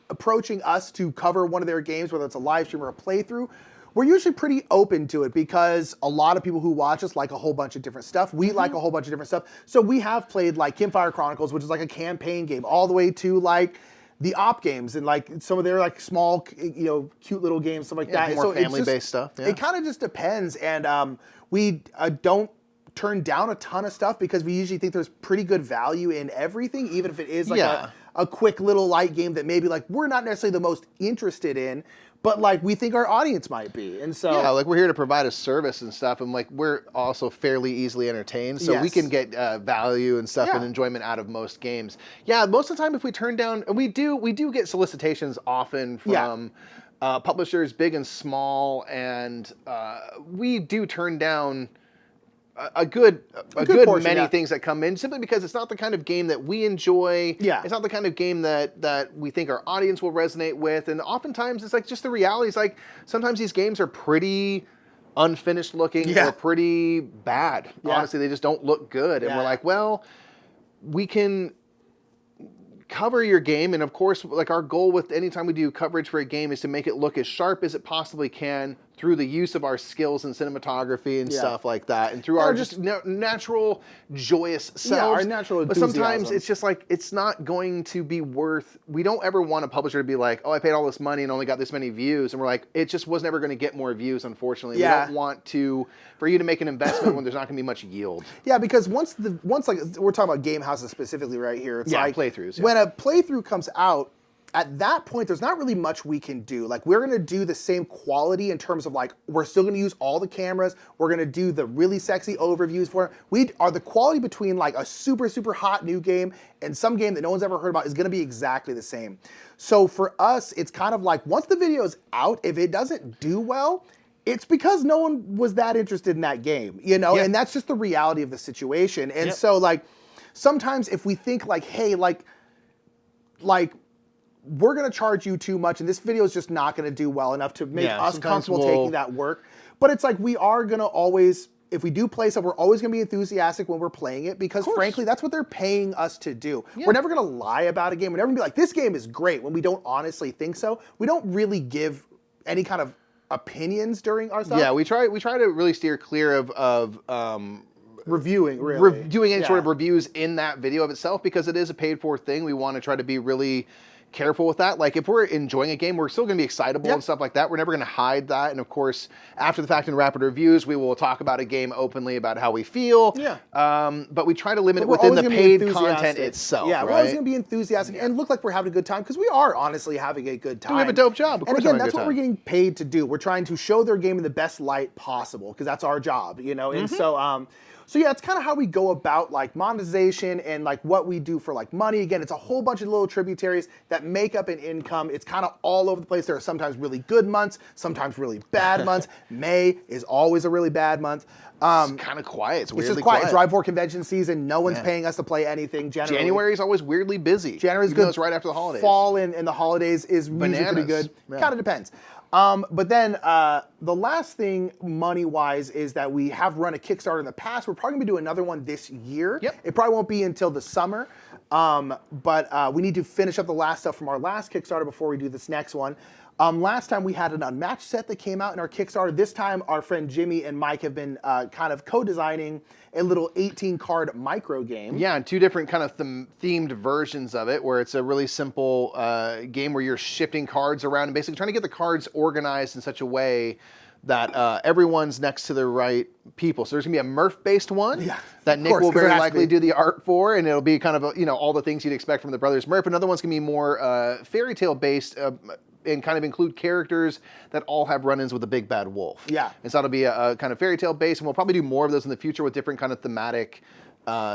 approaching us to cover one of their games, whether it's a live stream or a playthrough, we're usually pretty open to it because a lot of people who watch us like a whole bunch of different stuff. We like a whole bunch of different stuff. So we have played like Campfire Chronicles, which is like a campaign game, all the way to like the op games and like some of their like small, cute little games, stuff like that. More family-based stuff. Yeah. It kind of just depends. And we don't turn down a ton of stuff because we usually think there's pretty good value in everything, even if it is like a quick little light game that maybe like we're not necessarily the most interested in, but like we think our audience might be. And so like we're here to provide a service and stuff, and like we're also fairly easily entertained, so we can get value and stuff and enjoyment out of most games. Yeah, most of the time if we turn down, and we do get solicitations often from publishers big and small, and we do turn down a good portion, many things that come in simply because it's not the kind of game that we enjoy. Yeah. It's not the kind of game that we think our audience will resonate with. And oftentimes it's like just the reality is like sometimes these games are pretty unfinished looking or pretty bad. Honestly, they just don't look good. And we're like, well, we can cover your game, and of course, like our goal with anytime we do coverage for a game is to make it look as sharp as it possibly can through the use of our skills in cinematography and stuff like that, and through our just natural joyous selves. Yeah, our natural enthusiasm. But sometimes it's just like it's not going to be worth. We don't ever want a publisher to be like, "Oh, I paid all this money and only got this many views," and we're like, "It just was never going to get more views." Unfortunately, we don't want for you to make an investment when there's not going to be much yield. Yeah, because once like we're talking about game houses specifically right here, it's like playthroughs. When a playthrough comes out, at that point, there's not really much we can do. Like, we're going to do the same quality in terms of, like, we're still going to use all the cameras. We're going to do the really sexy overviews for it. The quality between, like, a super, super hot new game and some game that no one's ever heard about is going to be exactly the same. So for us, it's kind of like, once the video is out, if it doesn't do well, it's because no one was that interested in that game, And that's just the reality of the situation. And so, like, sometimes if we think, like, hey, like, we're going to charge you too much, and this video is just not going to do well enough to make us comfortable taking that work. But it's like we are going to always, if we do play stuff, we're always going to be enthusiastic when we're playing it because, frankly, that's what they're paying us to do. Yeah. We're never going to lie about a game. We're never going to be like, this game is great when we don't honestly think so. We don't really give any kind of opinions during our stuff. Yeah, we try to really steer clear of reviewing really. Doing any sort of reviews in that video of itself, because it is a paid for thing. We want to try to be really careful with that. Like if we're enjoying a game, we're still going to be excitable and stuff like that. We're never going to hide that. And of course, after the fact in rapid reviews, we will talk about a game openly about how we feel. Yeah. But we try to limit it within the paid content itself. Yeah, we're always going to be enthusiastic and look like we're having a good time, because we are honestly having a good time. We have a dope job. Of course, and again, that's what we're getting paid to do. We're trying to show their game in the best light possible, because that's our job, you know. And so yeah, it's kind of how we go about like monetization and like what we do for like money. Again, it's a whole bunch of little tributaries that make up an income. It's kind of all over the place. There are sometimes really good months, sometimes really bad months. May is always a really bad month. It's kind of quiet. It's weirdly quiet. It's right before convention season. No one's paying us to play anything generally. January is always weirdly busy. January's good. It's right after the holidays. Fall and the holidays is usually pretty good. Yeah. Kind of depends. But then the last thing money-wise is that we have run a Kickstarter in the past. We're probably going to do another one this year. Yep. It probably won't be until the summer. But we need to finish up the last stuff from our last Kickstarter before we do this next one. Last time we had an Unmatched set that came out in our Kickstarter. This time our friend Jimmy and Mike have been kind of co-designing a little 18-card micro game. Yeah, and two different kind of themed versions of it, where it's a really simple game where you're shifting cards around and basically trying to get the cards organized in such a way that everyone's next to the right people. So there's gonna be a Murph-based one that Nick will very likely do the art for, and it'll be kind of all the things you'd expect from the brothers Murph. Another one's gonna be more fairy tale based. And kind of include characters that all have run-ins with a big bad wolf. Yeah. And so it'll be a kind of fairy tale base, and we'll probably do more of those in the future with different kind of thematic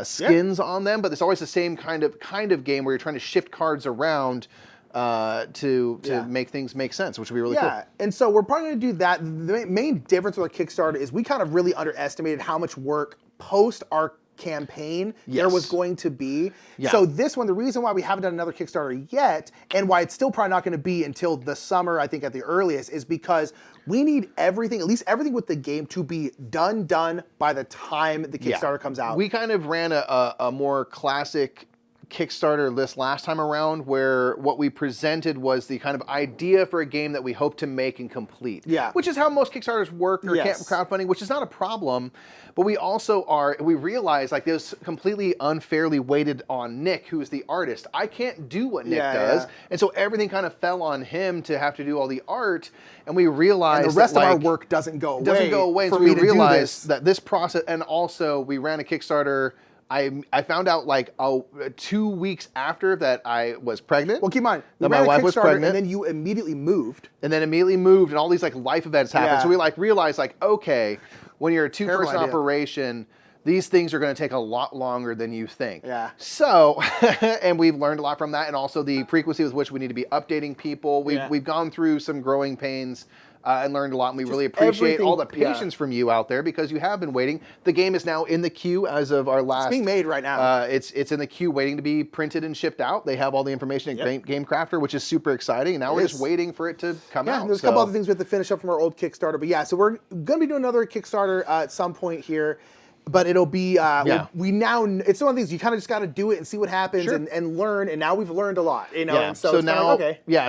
skins on them. But it's always the same kind of game where you're trying to shift cards around to make things make sense, which would be really cool. Yeah, and so we're probably going to do that. The main difference with our Kickstarter is we kind of really underestimated how much work post our campaign there was going to be. So this one, the reason why we haven't done another Kickstarter yet, and why it's still probably not going to be until the summer, I think at the earliest, is because we need everything, at least everything with the game, to be done by the time the Kickstarter comes out. We kind of ran a more classic Kickstarter list last time around, where what we presented was the kind of idea for a game that we hope to make and complete. Yeah. Which is how most Kickstarters work, or crowdfunding, which is not a problem. But we also we realize like this completely unfairly weighted on Nick, who is the artist. I can't do what Nick does. And so everything kind of fell on him to have to do all the art. And we realized and the rest of our work doesn't go away. And so we realized that this process, and also we ran a Kickstarter. I found out like 2 weeks after that I was pregnant. Well, keep in mind, that my wife was pregnant, and then you immediately moved. And all these like life events happened. So we like realized like, okay, when you're a two-person operation, these things are going to take a lot longer than you think. Yeah. So, and we've learned a lot from that, and also the frequency with which we need to be updating people. We've gone through some growing pains. And learned a lot, and we really appreciate all the patience from you out there, because you have been waiting. The game is now in the queue as of our last. It's being made right now. It's in the queue waiting to be printed and shipped out. They have all the information in Game Crafter, which is super exciting. And now we're just waiting for it to come out. There's a couple other things we have to finish up from our old Kickstarter, but so we're going to be doing another Kickstarter at some point here. But it'll be, we now, it's one of these, you kind of just got to do it and see what happens and learn. And now we've learned a lot, you know? Yeah. And so now,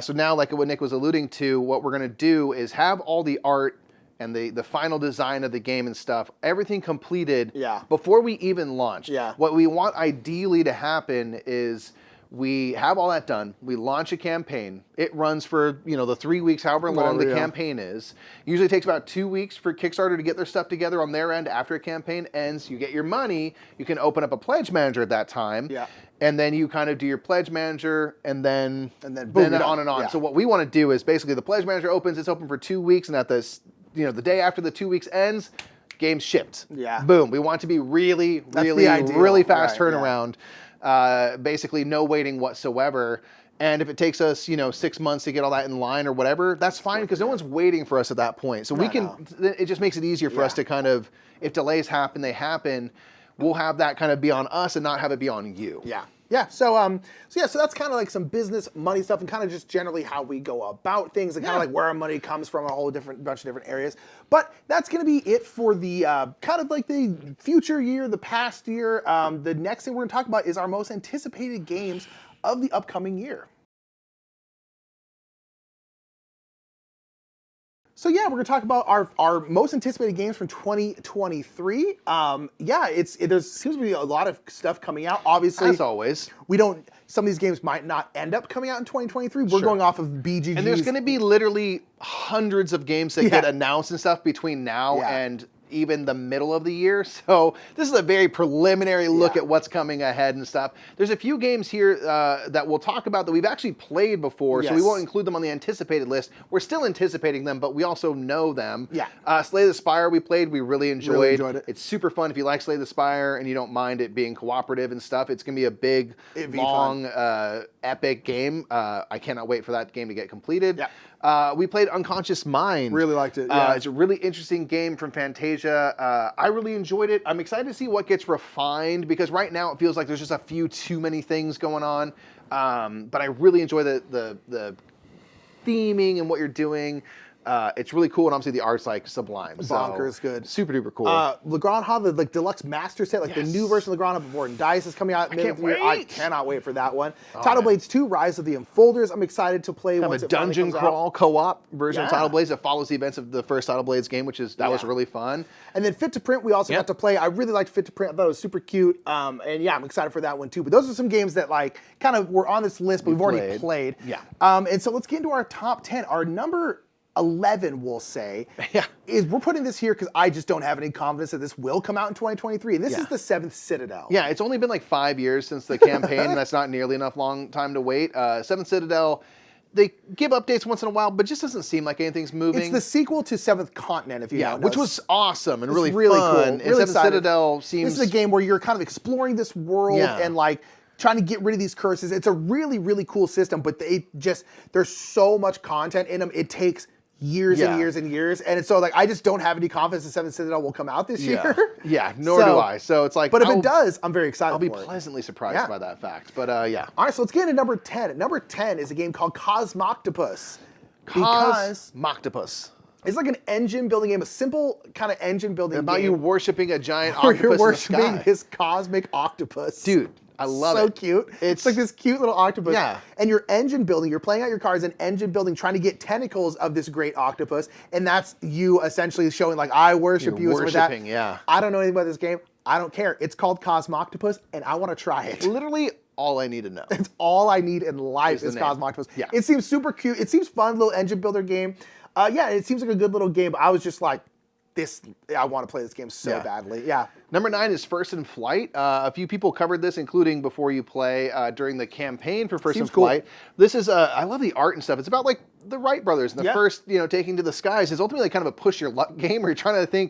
so now, like what Nick was alluding to, what we're going to do is have all the art and the final design of the game and stuff, everything completed before we even launch. Yeah. What we want ideally to happen is we have all that done. We launch a campaign. It runs for, the 3 weeks, however long the campaign is. Usually takes about 2 weeks for Kickstarter to get their stuff together on their end. After a campaign ends, you get your money. You can open up a pledge manager at that time. Yeah. And then you kind of do your pledge manager, and then boom, on and on. Yeah. So what we want to do is basically the pledge manager opens. It's open for 2 weeks, and at this, the day after the 2 weeks ends, game's shipped. Yeah. Boom. We want it to be really fast turnaround. Basically no waiting whatsoever. And if it takes us, 6 months to get all that in line or whatever, that's fine, because no one's waiting for us at that point. So it just makes it easier for us to kind of, if delays happen, they happen. We'll have that kind of be on us and not have it be on you. Yeah. Yeah, so that's kind of like some business money stuff, and kind of just generally how we go about things, and kind of like where our money comes from, a whole bunch of different areas. But that's going to be it for the kind of like the future year, the past year. The next thing we're going to talk about is our most anticipated games of the upcoming year. So yeah, we're gonna talk about our most anticipated games from 2023. There seems to be a lot of stuff coming out. Obviously, as always, some of these games might not end up coming out in 2023. We're going off of BGG. And there's going to be literally hundreds of games that get announced and stuff between now and even the middle of the year. So this is a very preliminary look at what's coming ahead and stuff. There's a few games here that we'll talk about that we've actually played before, so we won't include them on the anticipated list. We're still anticipating them, but we also know them. Slay the Spire we played, we really enjoyed it. It's super fun if you like Slay the Spire and you don't mind it being cooperative and stuff. It's going to be a big, long, epic game. I cannot wait for that game to get completed. We played Unconscious Mind. Really liked it. It's a really interesting game from Fantasia. I really enjoyed it. I'm excited to see what gets refined because right now it feels like there's just a few too many things going on. But I really enjoy the theming and what you're doing. It's really cool, and obviously the art's like sublime. Bonkers, good. Super duper cool. Le Grand Havre, the deluxe master set, the new version of Le Grand Havre Board and Dice is coming out. I cannot wait for that one. Tidal Blades 2, Rise of the Enfolders. I'm excited to play. Have a dungeon crawl co-op version of Tidal Blades that follows the events of the first Tidal Blades game, which is was really fun. And then Fit to Print, we also got to play. I really liked Fit to Print. I thought it was super cute. And I'm excited for that one too. But those are some games that kind of were on this list, but we've already played. And so let's get into our top 10. Our number 11, we'll say, is we're putting this here because I just don't have any confidence that this will come out in 2023. And this is the 7th Citadel. Yeah, it's only been like 5 years since the campaign, and that's not nearly enough long time to wait. 7th Citadel, they give updates once in a while, but just doesn't seem like anything's moving. It's the sequel to 7th Continent, if you know. Which was awesome and really fun. Cool. And 7th Citadel seems... This is a game where you're kind of exploring this world and trying to get rid of these curses. It's a really, really cool system, but there's so much content in them. It takes years and years and years, and it's so I just don't have any confidence that 7th Citadel will come out this year. Nor do I. So it's but if it does, I'm very excited. I'll be pleasantly surprised by that fact. But All right, so let's get into number 10. Number 10 is a game called Cosmoctopus. Cosmoctopus. It's like an engine building game, a simple kind of engine building game. About you worshiping a giant octopus you're worshiping in the sky. this cosmic octopus. Dude. I love it. So cute. It's like this cute little octopus. Yeah. And you're engine building. You're playing out your cards and engine building, trying to get tentacles of this great octopus. And that's you essentially showing I worship you. Worshiping, yeah. I don't know anything about this game. I don't care. It's called Cosmoctopus, and I want to try it. Literally all I need to know. It's all I need in life is Cosmoctopus. Yeah. It seems super cute. It seems fun, little engine builder game. It seems like a good little game. But I was just like, I want to play this game so badly. Yeah. Number 9 is First in Flight. A few people covered this, including Before You Play, during the campaign for First in Flight. This is, I love the art and stuff. It's about the Wright brothers and the first, taking to the skies. It's ultimately kind of a push your luck game where you're trying to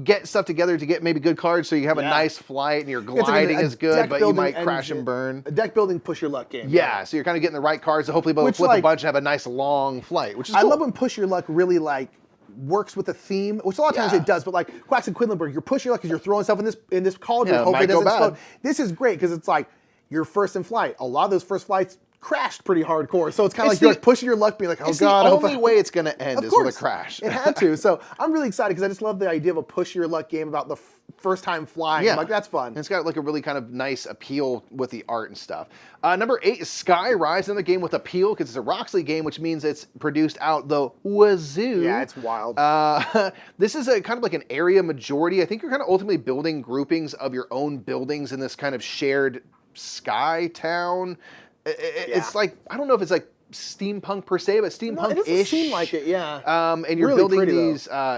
get stuff together to get maybe good cards so you have a nice flight and your gliding is good, but you might crash and burn. A deck building push your luck game. Yeah, so you're kind of getting the right cards to hopefully flip a bunch and have a nice long flight, which is cool. I love when push your luck really works with a theme, which a lot of times it does, but Quacks and Quedlinburg, you're pushing your luck because you're throwing stuff in this cauldron, hopefully it doesn't explode. This is great because it's you're first in flight. A lot of those first flights crashed pretty hardcore, so it's kind of you're pushing your luck, being oh god. The only way it's going to end is with a crash. It had to. So I'm really excited because I just love the idea of a push your luck game about the first time flying. Yeah. That's fun. And it's got a really kind of nice appeal with the art and stuff. Number 8 is Sky Rise, another game with appeal because it's a Roxley game, which means it's produced out the wazoo. Yeah, it's wild. This is a kind of an area majority. I think you're kind of ultimately building groupings of your own buildings in this kind of shared sky town. It's I don't know if it's steampunk per se, but steampunk-ish. It doesn't seem like it, yeah. And you're building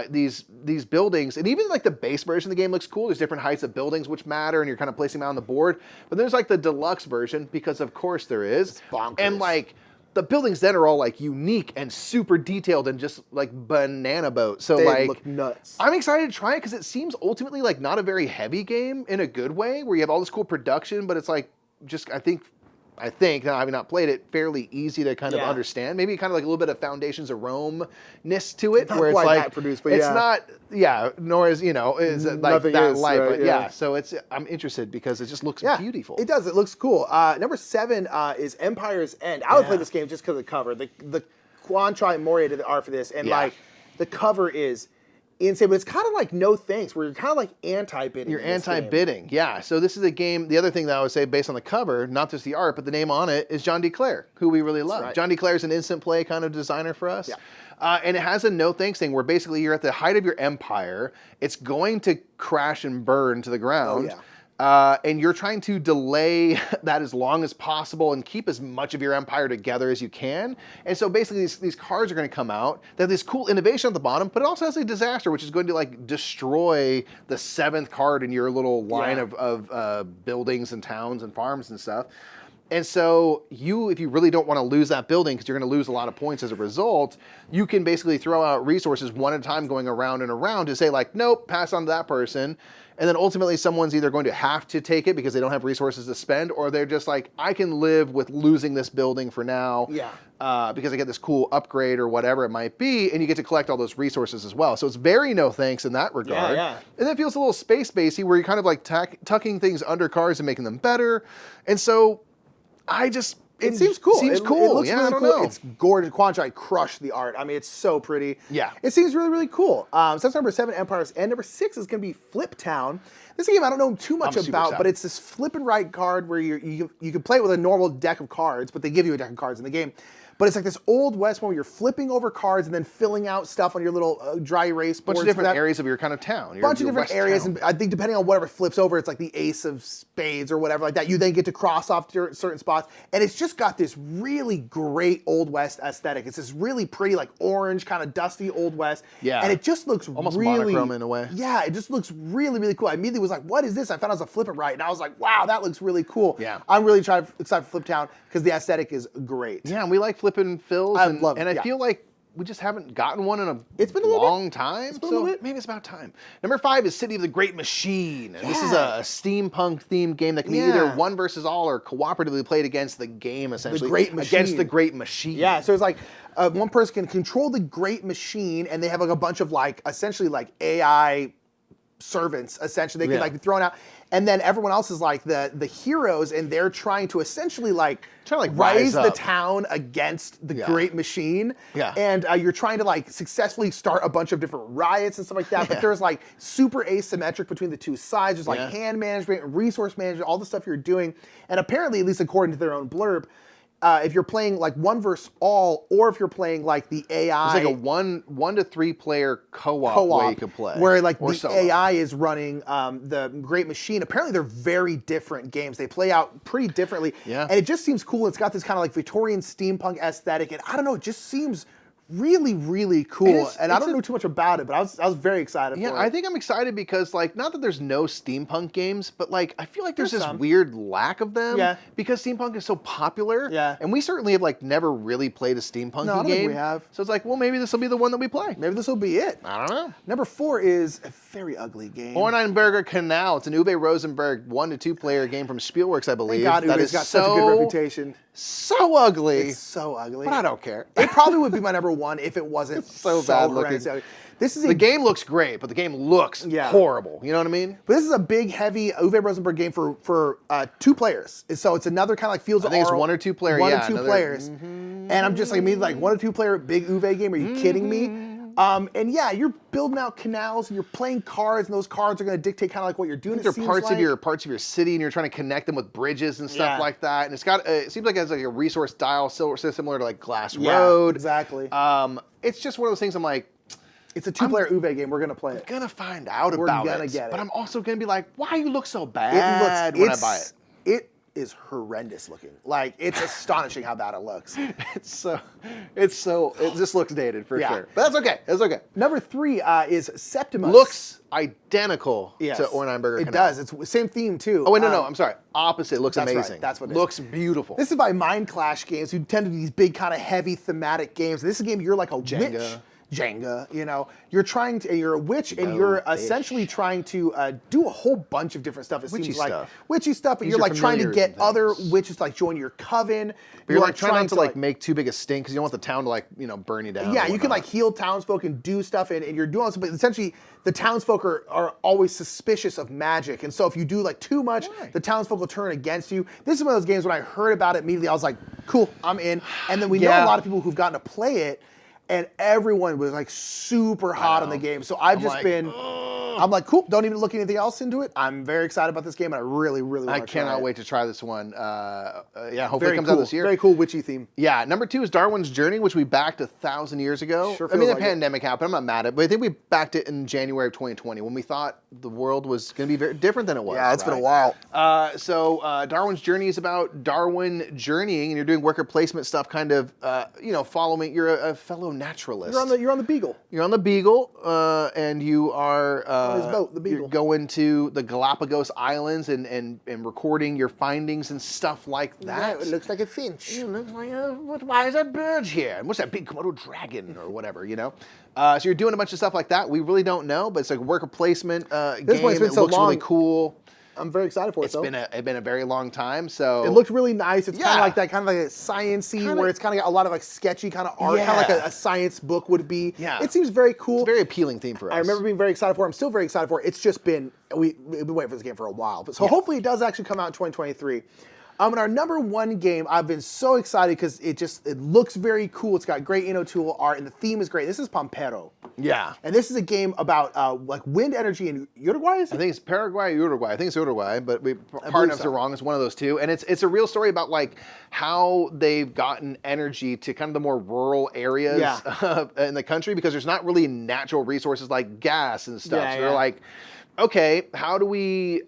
these buildings, and even the base version of the game looks cool. There's different heights of buildings which matter, and you're kind of placing them out on the board. But there's the deluxe version, because of course there is. It's bonkers. And the buildings then are all unique and super detailed and just banana boat. So they look nuts. I'm excited to try it because it seems ultimately not a very heavy game in a good way, where you have all this cool production, but it's I think, now having not played it, fairly easy to kind of understand. Maybe kind of a little bit of Foundations of Rome-ness to it, where it's that produced, but it's not, nor is, is it that light, right, but so I'm interested because it just looks beautiful. It does, it looks cool. Number 7 is Empire's End. I would play this game just because of the cover. The Quan Tri Moria did the art for this, and the cover is insane. But it's kind of like No Thanks, where you're kind of like anti-bidding. You're anti-bidding, yeah. So this is a game. The other thing that I would say, based on the cover, not just the art, but the name on it, is John D. Clare, who we really love. Right. John D. Clare is an instant play kind of designer for us. Yeah. And it has a no thanks thing where basically you're at the height of your empire. It's going to crash and burn to the ground. Oh, yeah. And you're trying to delay that as long as possible and keep as much of your empire together as you can. And so basically these cards are going to come out. They have this cool innovation at the bottom, but it also has a disaster, which is going to like destroy the 7th card in your little line of buildings and towns and farms and stuff. And so if you really don't want to lose that building because you're going to lose a lot of points as a result, you can basically throw out resources one at a time going around and around to say like, nope, pass on to that person. And then ultimately someone's either going to have to take it because they don't have resources to spend, or they're just like, I can live with losing this building for now because I get this cool upgrade or whatever it might be, and you get to collect all those resources as well. So it's very no thanks in that regard. Yeah. And then it feels a little space-basy where you're kind of like tucking things under cards and making them better. And so it seems cool. Seems cool. It looks yeah, really I don't cool. know. It's gorgeous. Quanchai crushed the art. I mean, it's so pretty. Yeah. It seems really, really cool. So that's number 7, Empires. And number 6 is going to be Flip Town. This game I don't know too much about, but it's this flip and right card where you can play it with a normal deck of cards, but they give you a deck of cards in the game. But it's like this Old West one where you're flipping over cards and then filling out stuff on your little dry erase boards. Bunch of different areas of your kind of town. Bunch of different areas, and I think depending on whatever flips over, it's like the Ace of Spades or whatever like that. You then get to cross off to certain spots, and it's just got this really great Old West aesthetic. It's this really pretty, like orange, kind of dusty Old West. Yeah. And it just looks almost really monochrome in a way. Yeah, it just looks really, really cool. I immediately was like, "What is this?" I found out it was a Flip It Right, and I was like, "Wow, that looks really cool." Yeah. I'm really excited for Flip Town because the aesthetic is great. Yeah, and we like flipping fills. And I feel like we just haven't gotten one in a long time. So maybe it's about time. Number 5 is City of the Great Machine. And this is a steampunk themed game that can be either one versus all or cooperatively played against the game, essentially. The Great Machine. Against the Great Machine. Yeah, so it's like one person can control the Great Machine, and they have like a bunch of like essentially like AI servants. Essentially, they can like be thrown out, and then everyone else is like the heroes, and they're trying to essentially like rise the town against the Great Machine. Yeah, and you're trying to like successfully start a bunch of different riots and stuff like that. But there's like super asymmetric between the two sides. There's like hand management, resource management, all the stuff you're doing, and apparently, at least according to their own blurb, if you're playing like one versus all, or if you're playing like the AI, it's like a one to 3 player co-op way you can play, where like the AI is running the Great Machine. Apparently, they're very different games. They play out pretty differently, and it just seems cool. It's got this kind of like Victorian steampunk aesthetic, and I don't know, it just seems really, really cool. And I don't know too much about it, but I was very excited for it. Yeah, I think I'm excited because, like, not that there's no steampunk games, but, like, I feel like there's this weird lack of them. Yeah. Because steampunk is so popular. Yeah. And we certainly have, like, never really played a steampunky game. No, I don't think we have. So it's like, well, maybe this will be the one that we play. Maybe this will be it. I don't know. Number 4 is a very ugly game. Orneinberger Canal. It's an Uwe Rosenberg 1 to 2 player game from Spielworks, I believe. Thank God Uwe's got such a good reputation. So ugly. It's so ugly. But I don't care. It probably would be my number 1 if it wasn't so bad looking. This is the game looks great, but the game looks horrible. You know what I mean? But this is a big, heavy Uwe Rosenberg game for 2 players. So it's another kind of like Fields of I think it's 1 or 2 player. 1 or 2 players. And I'm just like, immediately like 1 or 2 player big Uwe game. Are you kidding me? And yeah, you're building out canals and you're playing cards, and those cards are going to dictate kind of like what you're doing. They're parts of your city, and you're trying to connect them with bridges and stuff like that. And it's got it seems like it has like a resource dial, so similar to like Glass Road. Exactly. It's just one of those things. I'm like, it's a 2-player Uwe game. We're gonna play it. I'm gonna find out about it. We're gonna get it. But I'm also gonna be like, why you look so bad when I buy it? It is horrendous looking. Like, it's astonishing how bad it looks. It just looks dated for sure. But that's okay. That's okay. Number 3 is Septimus. Looks identical to Orneinberger Canal. It does. It's the same theme too. Oh wait, no, I'm sorry. Opposite. Looks that's amazing. Right. That's what it is. Looks beautiful. This is by Mind Clash Games, who tend to do these big kind of heavy thematic games. This is a game you're like a witch. Jenga, you know, you're a witch, and you're essentially trying to do a whole bunch of different stuff. It seems like witchy stuff, but you're like trying to get other witches to like join your coven. But you're like trying not to like make too big a stink because you don't want the town to like burn you down. Yeah, you can like heal townsfolk and do stuff, and you're doing something. But essentially, the townsfolk are always suspicious of magic, and so if you do like too much, the townsfolk will turn against you. This is one of those games when I heard about it immediately, I was like, cool, I'm in. And then we know a lot of people who've gotten to play it. and everyone was like super hot on the game. So I'm like, cool, don't even look anything else into it. I'm very excited about this game, and I really, really want to try it. I cannot wait to try this one. Yeah, hopefully it comes out this year. Very cool witchy theme. Yeah, number 2 is Darwin's Journey, which we backed 1,000 years ago. Sure I mean, the like pandemic happened. I'm not mad at it, but I think we backed it in January of 2020 when we thought the world was going to be very different than it was. Yeah, it's been a while. So Darwin's Journey is about Darwin journeying, and you're doing worker placement stuff, kind of, following. You're a fellow naturalist. You're on the Beagle. You're on the Beagle, and you are on his boat, the Beagle. You're going to the Galapagos Islands and recording your findings and stuff like that. Yeah, it looks like a finch. It looks like why is that bird here? And what's that big Komodo dragon or whatever, So you're doing a bunch of stuff like that. We really don't know, but it's like a worker placement game. It looks really cool. I'm very excited for it. It's been a very long time, so it looked really nice. It's kind of like that, kind of like a sciencey, where it's kind of got a lot of like sketchy kind of art, kind of like a science book would be. Yeah, it seems very cool. It's a very appealing theme for us. I remember being very excited for it. I'm still very excited for it. It's just been we've been waiting for this game for a while, but hopefully it does actually come out in 2023. And our number 1 game, I've been so excited because it looks very cool. It's got great tool art, and the theme is great. This is Pampero. Yeah. And this is a game about like wind energy in Uruguay, is it? I think it's Paraguay or Uruguay. I think it's Uruguay, but pardon if I'm wrong. It's one of those two. And it's a real story about like how they've gotten energy to kind of the more rural areas in the country, because there's not really natural resources like gas and stuff. So they're like, okay, how do we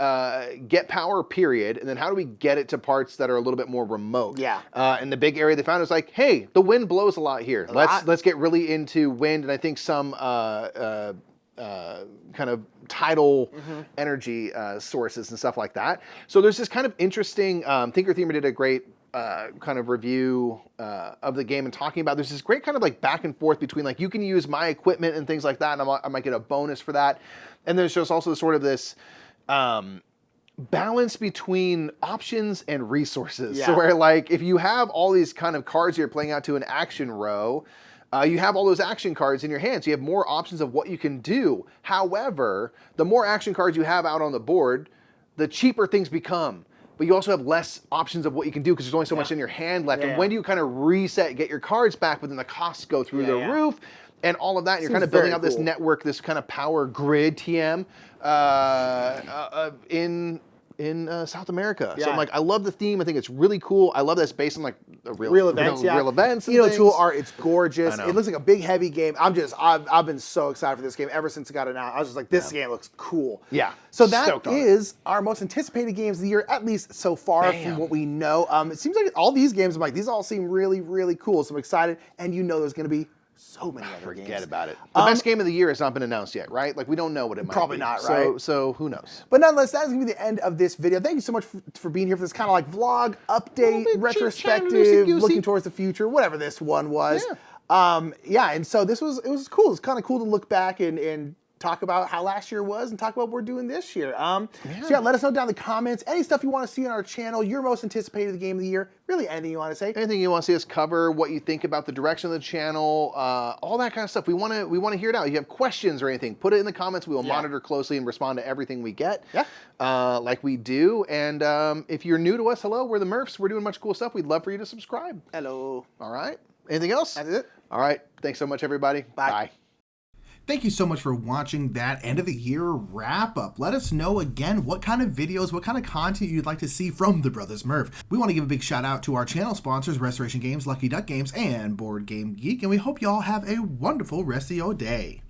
get power, period, and then how do we get it to parts that are a little bit more remote? Yeah. And the big area they found was like, hey, the wind blows a lot here. Let's get really into wind, and I think some kind of tidal energy sources and stuff like that. So there's this kind of interesting, Thinker Themer did a great kind of review of the game and talking about, there's this great kind of like back and forth between like, you can use my equipment and things like that, and I might get a bonus for that. And there's just also sort of this balance between options and resources. Yeah. So where like, if you have all these kind of cards you're playing out to an action row, you have all those action cards in your hands. So you have more options of what you can do. However, the more action cards you have out on the board, the cheaper things become. But you also have less options of what you can do because there's only so much in your hand left. And when do you kind of reset, get your cards back, but then the costs go through the roof and all of that. And you're kind of building out this network, this kind of power grid, TM, in South America. So I'm like, I love the theme. I think it's really cool. I love that it's based on like real events. Real events. Tool art, it's gorgeous. It looks like a big, heavy game. I've been so excited for this game ever since it got announced. I was just like, this game looks cool. Yeah. So that is our most anticipated games of the year, at least so far from what we know. It seems like all these games, I'm like, these all seem really, really cool. So I'm excited. And there's going to be so many other games. Forget about it. The best game of the year has not been announced yet, right? Like, we don't know what it might be. Probably not, right? So who knows? But nonetheless, that is going to be the end of this video. Thank you so much for being here for this kind of like vlog, update, retrospective, looking towards the future, whatever this one was. Yeah. And so it was cool. It's kind of cool to look back and talk about how last year was and talk about what we're doing this year. So let us know down in the comments any stuff you want to see on our channel, your most anticipated game of the year, really anything you want to say. Anything you want to see us cover, what you think about the direction of the channel, all that kind of stuff. We want to hear it out. If you have questions or anything, put it in the comments. We will monitor closely and respond to everything we get. Like we do. And if you're new to us, hello, we're the Murphs. We're doing much cool stuff. We'd love for you to subscribe. Hello. All right. Anything else? That's it. All right. Thanks so much, everybody. Bye. Thank you so much for watching that end of the year wrap up. Let us know again what kind of videos, what kind of content you'd like to see from the Brothers Murph. We want to give a big shout out to our channel sponsors, Restoration Games, Lucky Duck Games, and Board Game Geek, and we hope you all have a wonderful rest of your day.